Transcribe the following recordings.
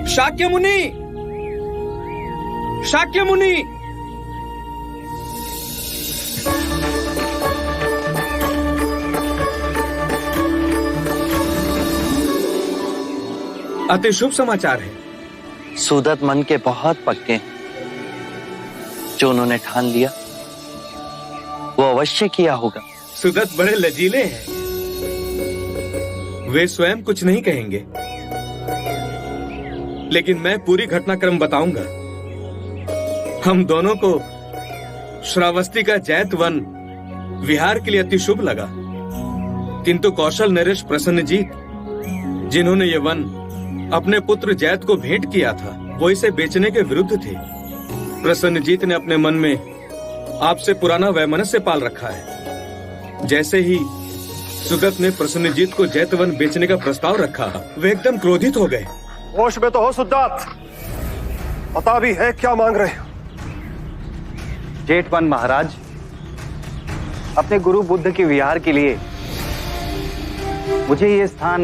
शाक्य मुनि, शाक्य मुनि। अति शुभ समाचार है। सुदत मन के बहुत पक्के हैं। जो उन्होंने ठान लिया वो अवश्य किया होगा। सुदत बड़े लजीले हैं, वे स्वयं कुछ नहीं कहेंगे, लेकिन मैं पूरी घटनाक्रम बताऊंगा। हम दोनों को श्रावस्ती का जैत वन विहार के लिए अति शुभ लगा, किंतु कौशल नरेश प्रसन्नजीत, जिन्होंने ये वन अपने पुत्र जैत को भेंट किया था, वो इसे बेचने के विरुद्ध थे। प्रसन्नजीत ने अपने मन में आपसे पुराना वैमनस्य पाल रखा है। जैसे ही सुदत ने प्रसन्नजीत को जैतवन बेचने का प्रस्ताव रखा, वे एकदम क्रोधित हो गए। होश में तो हो सुदत, पता भी है क्या मांग रहे हो? जेठवन महाराज, अपने गुरु बुद्ध के विहार के लिए मुझे ये स्थान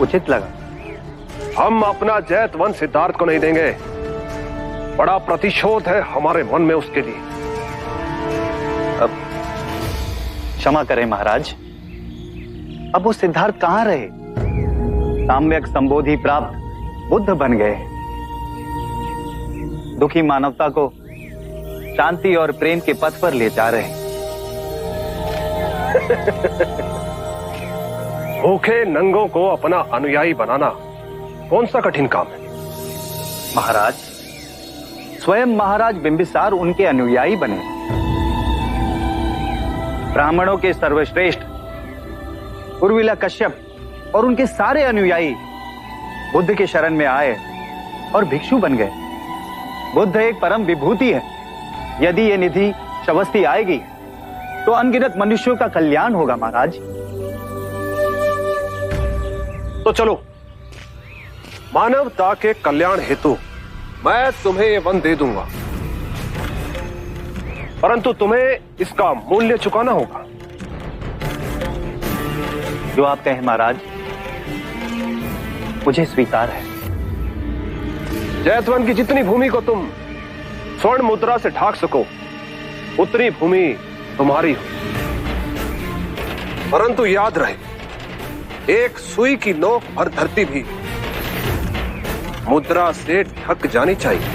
उचित लगा। हम अपना जैतवन सिद्धार्थ को नहीं देंगे। बड़ा प्रतिशोध है हमारे मन में उसके लिए। अब क्षमा करें महाराज, अब वो सिद्धार्थ कहां रहे? साम्यक संबोधि प्राप्त बुद्ध बन गए। दुखी मानवता को शांति और प्रेम के पथ पर ले जा रहे हैं। भूखे नंगों को अपना अनुयायी बनाना कौन सा कठिन काम है? महाराज, स्वयं महाराज बिंबिसार उनके अनुयायी बने। ब्राह्मणों के सर्वश्रेष्ठ उर्विला कश्यप और उनके सारे अनुयायी बुद्ध के शरण में आए और भिक्षु बन गए। बुद्ध एक परम विभूति है। यदि ये निधि श्रावस्ती आएगी तो अनगिनत मनुष्यों का कल्याण होगा महाराज। तो चलो, मानवता के कल्याण हेतु मैं तुम्हें ये वन दे दूंगा, परंतु तुम्हें इसका मूल्य चुकाना होगा। जो आप कहें महाराज, मुझे स्वीकार है। जैतवन की जितनी भूमि को तुम स्वर्ण मुद्रा से ढाक सको, उतनी भूमि तुम्हारी हो। परंतु याद रहे, एक सुई की नोक भर धरती भी मुद्रा से ढक जानी चाहिए।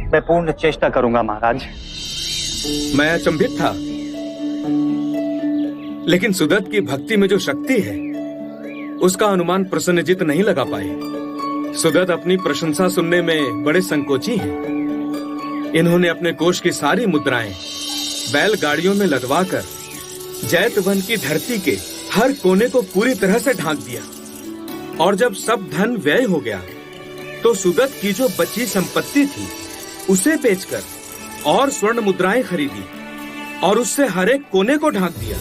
मैं पूर्ण चेष्टा करूंगा महाराज। मैं अचंभित था, लेकिन सुदत की भक्ति में जो शक्ति है उसका अनुमान प्रसन्नजीत नहीं लगा पाए। सुदत अपनी प्रशंसा सुनने में बड़े संकोची हैं। इन्होंने अपने कोष की सारी मुद्राएं बैलगाड़ियों में लदवाकर जैतवन की धरती के हर कोने को पूरी तरह से ढांक दिया, और जब सब धन व्यय हो गया तो सुदत की जो बची संपत्ति थी उसे बेचकर और स्वर्ण मुद्राएं खरीदी और उससे हर एक कोने को ढांक दिया।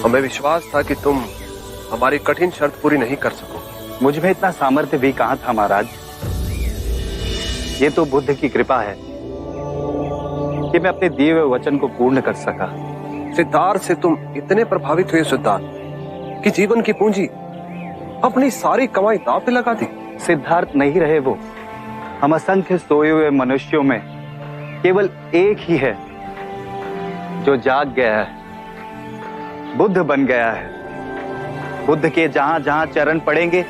हमें विश्वास था कि तुम हमारी कठिन शर्त पूरी नहीं कर सको। मुझ में इतना सामर्थ्य भी कहां था महाराज। ये तो बुद्ध की कृपा है कि मैं अपने दिए हुए वचन को पूर्ण कर सका। सिद्धार्थ से तुम इतने प्रभावित हुए सिद्धार्थ कि जीवन की पूंजी, अपनी सारी कमाई दांव पे लगा दी। सिद्धार्थ नहीं रहे वो। हम असंख्य सोए हुए मनुष्यों में केवल एक ही है जो जाग गया है, बुद्ध बन गया है। बुद्ध के जहां जहां चरण पड़ेंगे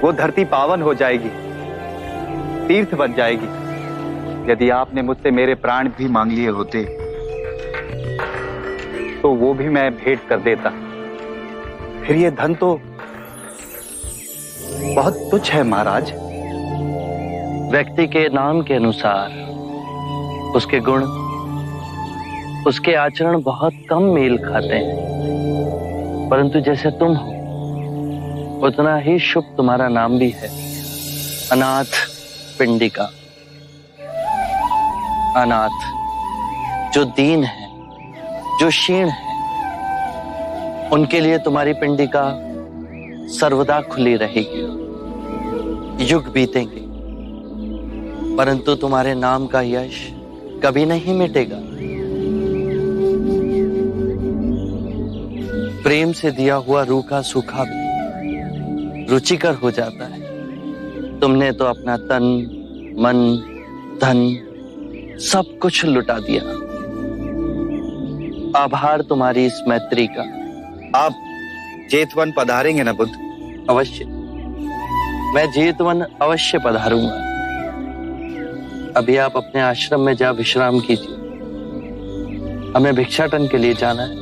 वो धरती पावन हो जाएगी, तीर्थ बन जाएगी। यदि आपने मुझसे मेरे प्राण भी मांग लिए होते तो वो भी मैं भेंट कर देता। फिर ये धन तो बहुत तुच्छ है महाराज। व्यक्ति के नाम के अनुसार उसके गुण, उसके आचरण बहुत कम मेल खाते हैं, परंतु जैसे तुम हो उतना ही शुभ तुम्हारा नाम भी है। अनाथ पिंडिका। अनाथ, जो दीन है, जो क्षीण है, उनके लिए तुम्हारी पिंडिका सर्वदा खुली रहेगी। युग बीतेंगे, परंतु तुम्हारे नाम का यश कभी नहीं मिटेगा। प्रेम से दिया हुआ रूखा सूखा भी रुचिकर हो जाता है। तुमने तो अपना तन, मन, धन सब कुछ लुटा दिया। आभार तुम्हारी इस मैत्री का। आप जेतवन पधारेंगे ना बुद्ध? अवश्य, मैं जेतवन अवश्य पधारूंगा। अभी आप अपने आश्रम में जा विश्राम कीजिए, हमें भिक्षाटन के लिए जाना है।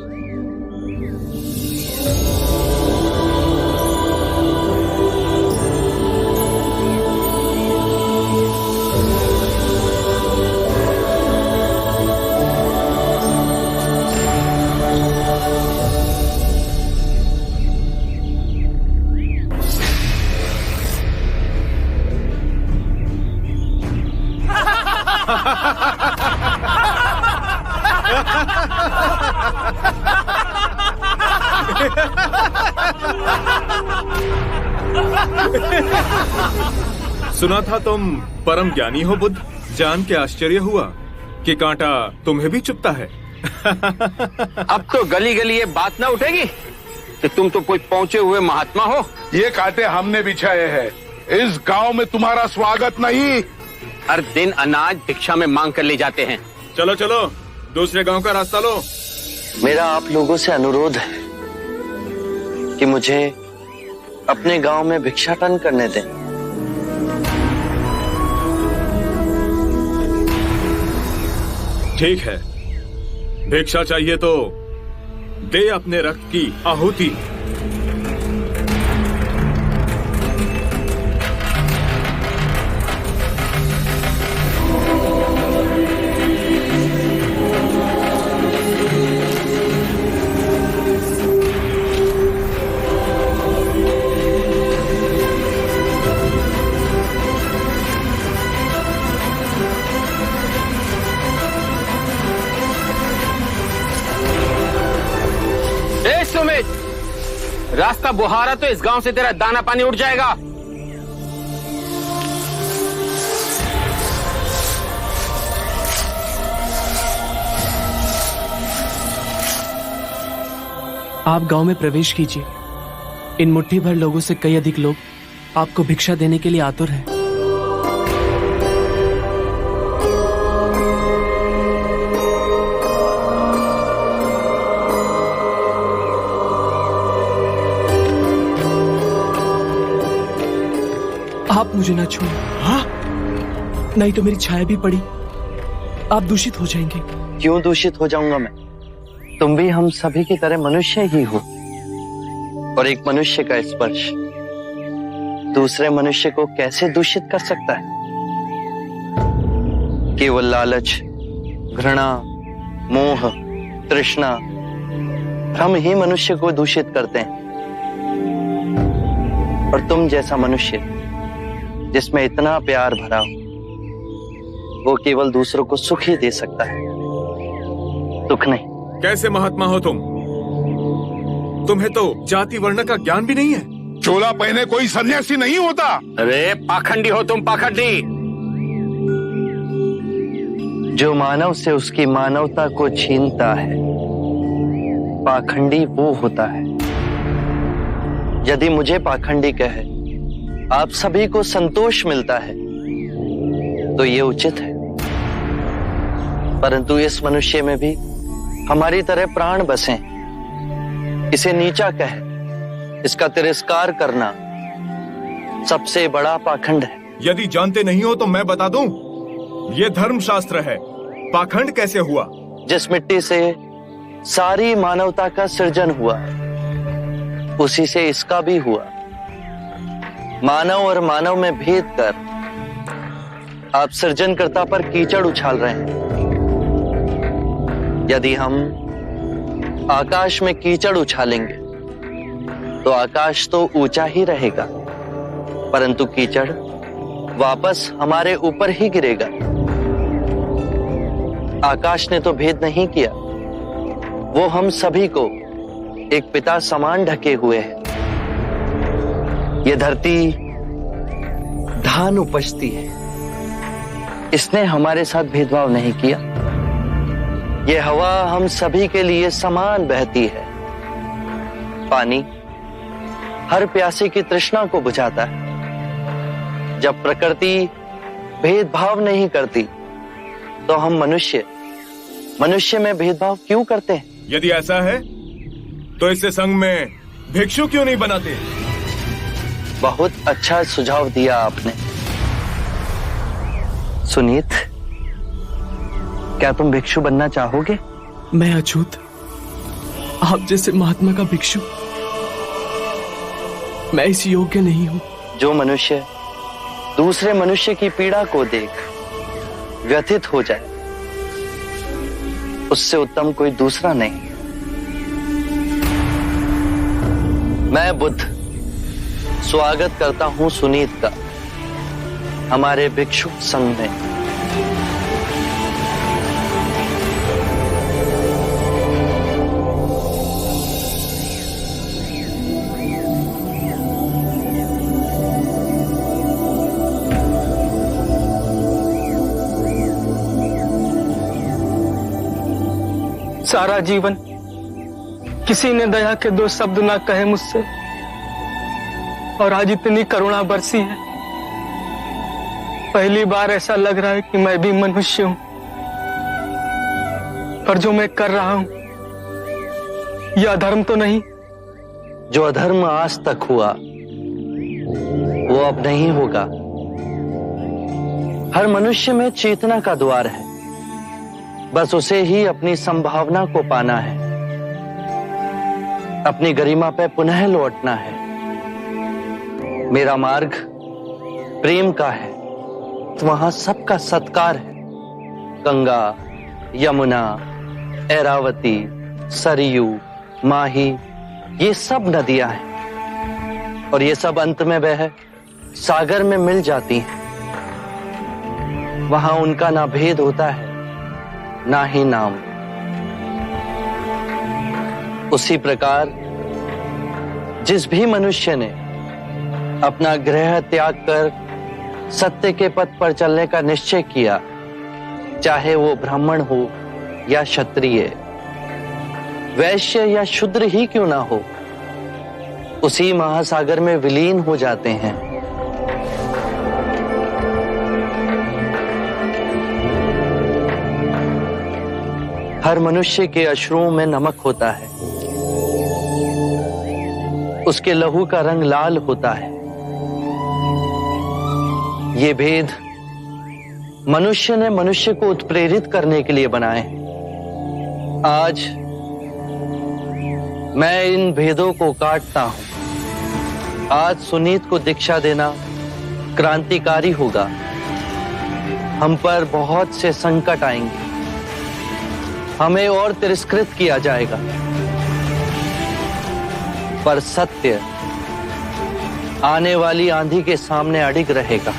सुना था तुम परम ज्ञानी हो बुद्ध। जान के आश्चर्य हुआ कि कांटा तुम्हें भी चुभता है। अब तो गली गली ये बात ना उठेगी कि तुम तो कोई पहुंचे हुए महात्मा हो। ये कांटे हमने बिछाए हैं। इस गांव में तुम्हारा स्वागत नहीं। हर दिन अनाज भिक्षा में मांग कर ले जाते हैं। चलो चलो, दूसरे गांव का रास्ता लो। मेरा आप लोगों से अनुरोध है कि मुझे अपने गांव में भिक्षाटन करने दें। ठीक है, भिक्षा चाहिए तो दे अपने रक्त की आहुति। सुमित, रास्ता बुहारा तो इस गांव से तेरा दाना पानी उठ जाएगा। आप गांव में प्रवेश कीजिए। इन मुट्ठी भर लोगों से कई अधिक लोग आपको भिक्षा देने के लिए आतुर हैं। आप मुझे ना छुए। हाँ, नहीं तो मेरी छाया भी पड़ी, आप दूषित हो जाएंगे। क्यों दूषित हो जाऊंगा मैं? तुम भी हम सभी की तरह मनुष्य ही हो, और एक मनुष्य का स्पर्श दूसरे मनुष्य को कैसे दूषित कर सकता है? केवल लालच, घृणा, मोह, तृष्णा, हम ही मनुष्य को दूषित करते हैं। और तुम जैसा मनुष्य जिसमें इतना प्यार भरा हो, वो केवल दूसरों को सुख ही दे सकता है, दुख नहीं। कैसे महात्मा हो तुम? तुम्हें तो जाति वर्ण का ज्ञान भी नहीं है। चोला पहने कोई सन्यासी नहीं होता। अरे पाखंडी हो तुम, पाखंडी। जो मानव से उसकी मानवता को छीनता है, पाखंडी वो होता है। यदि मुझे पाखंडी कहे आप सभी को संतोष मिलता है तो ये उचित है, परंतु इस मनुष्य में भी हमारी तरह प्राण बसे। इसे नीचा कहे, इसका तिरस्कार करना सबसे बड़ा पाखंड है। यदि जानते नहीं हो तो मैं बता दूं, ये धर्मशास्त्र है। पाखंड कैसे हुआ? जिस मिट्टी से सारी मानवता का सृजन हुआ, उसी से इसका भी हुआ। मानव और मानव में भेद कर आप सृजनकर्ता पर कीचड़ उछाल रहे हैं। यदि हम आकाश में कीचड़ उछालेंगे तो आकाश तो ऊंचा ही रहेगा, परंतु कीचड़ वापस हमारे ऊपर ही गिरेगा। आकाश ने तो भेद नहीं किया, वो हम सभी को एक पिता समान ढके हुए है। ये धरती धान उपजती है। इसने हमारे साथ भेदभाव नहीं किया। ये हवा हम सभी के लिए समान बहती है। पानी हर प्यासे की तृष्णा को बुझाता है। जब प्रकृति भेदभाव नहीं करती तो हम मनुष्य में भेदभाव क्यों करते हैं? यदि ऐसा है तो इससे संघ में भिक्षु क्यों नहीं बनाते? बहुत अच्छा सुझाव दिया आपने। सुनीत, क्या तुम भिक्षु बनना चाहोगे? मैं अछूत, आप जैसे महात्मा का भिक्षु मैं इस योग्य नहीं हूं। जो मनुष्य दूसरे मनुष्य की पीड़ा को देख व्यथित हो जाए, उससे उत्तम कोई दूसरा नहीं। मैं बुद्ध स्वागत करता हूं सुनीत का हमारे भिक्षु संघ में। सारा जीवन किसी ने दया के 2 शब्द ना कहे मुझसे, और आज इतनी करुणा बरसी है। पहली बार ऐसा लग रहा है कि मैं भी मनुष्य हूं, पर जो मैं कर रहा हूं यह अधर्म तो नहीं? जो अधर्म आज तक हुआ वो अब नहीं होगा। हर मनुष्य में चेतना का द्वार है, बस उसे ही अपनी संभावना को पाना है, अपनी गरिमा पे पुनः लौटना है। मेरा मार्ग प्रेम का है, तो वहां सबका सत्कार है। गंगा, यमुना, ऐरावती, सरयू, माही, ये सब नदियां हैं और ये सब अंत में वह सागर में मिल जाती हैं। वहां उनका ना भेद होता है ना ही नाम। उसी प्रकार जिस भी मनुष्य ने अपना गृह त्याग कर सत्य के पथ पर चलने का निश्चय किया, चाहे वो ब्राह्मण हो या क्षत्रिय, वैश्य या शूद्र ही क्यों ना हो, उसी महासागर में विलीन हो जाते हैं। हर मनुष्य के अश्रुओं में नमक होता है, उसके लहू का रंग लाल होता है। ये भेद मनुष्य ने मनुष्य को उत्प्रेरित करने के लिए बनाए। आज मैं इन भेदों को काटता हूं। आज सुनीत को दीक्षा देना क्रांतिकारी होगा। हम पर बहुत से संकट आएंगे, हमें और तिरस्कृत किया जाएगा, पर सत्य आने वाली आंधी के सामने अडिग रहेगा।